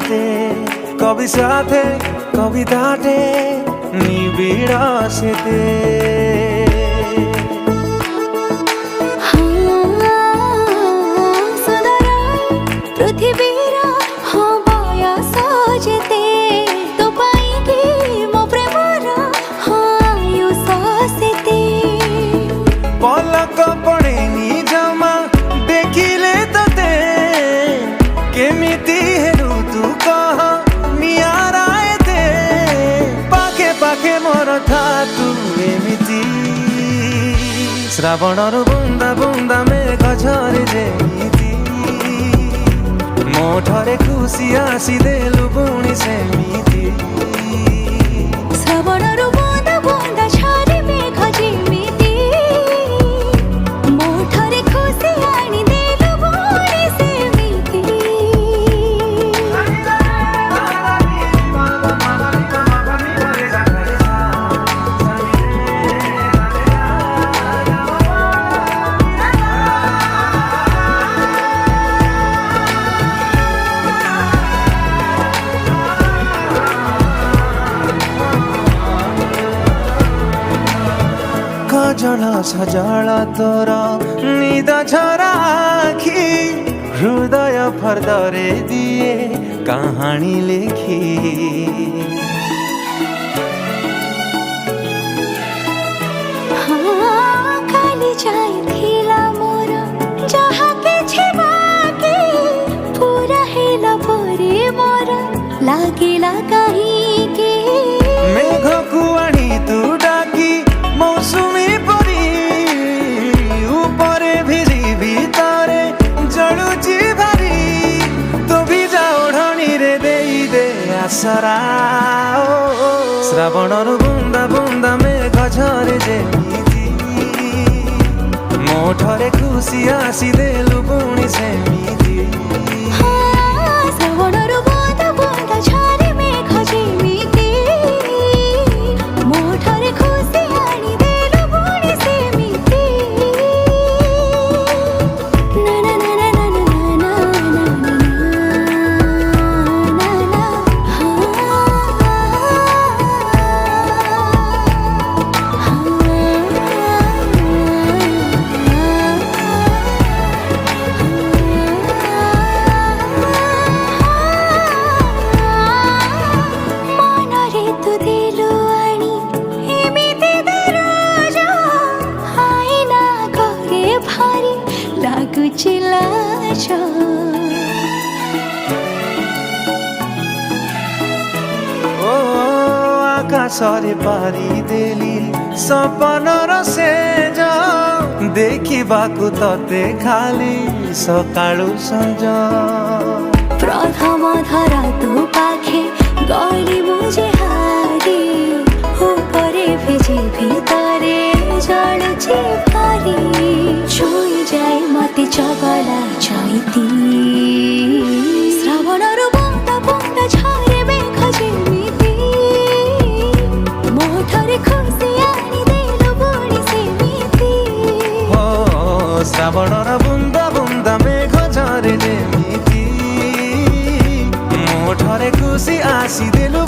हाते कभी साथे कभी ताटे निबिड़ सेते पृथ्वीर हाँ बयस जेते तो पाइकी मो प्रेमर हाँ आयुष सेते पलक पड़ेनी जमा देखिले तते केमिति हेरु तू कह नियाराएते पाखे पाखे मोर था तू एमिति श्रावणर बुंदा बुंदा मेघ झरे जेमिति मोठरे खुशी आसी देलु पुणी सेमिति श्रावणर बुंदा बुंदा झरे मेघ जेमिति मोठरे खुशी आनी देलु पुणी सेमिति कजल सजल तोर निद झरा आखी हृदय फर्दरे दिए कहानी लेखी हाँ खाली जाइथिला मोर जहाँ किछि बाकी पूरा हेला परे मोर लागिला काहीके मेघकु आनी तू डाकी मौसुमी परी उपरे भिरी भितरे जलुची भारी तो भिजा ओढ़नी रे देई दे आसरा श्रावणर बुंदा बुंदा मेघ झरे जेमिति मोठरे खुशी आसी देलु पुणी सेमिति श्रावणर बुंदा बुंदा झरे मेघ जेमिति मोठरे खुशी आनी देलु पुणी सेमिति ना ना ना ना ना ना ना ना ना मनरे तू देलु आनी एमिति दरज आईना करे भारी लागुची लाज ओ आकाशरे पारी देली सपनर सेज देखिबाकु तते खाली सकाळु संज प्रथम धरा तू पाखे गली मुझे हारी ऊपरे भिजी भितरे जलुची भारी छुई जाए मते चगला जाइती श्रावणर बुंदा बुंदा झरे मेघ जेमिति मोठरे खुशी आनी देलु पुणी सेमिति हो श्रावणर बुंदा बुंदा मेघ झरे जेमिति मोठरे खुशी आसी देलु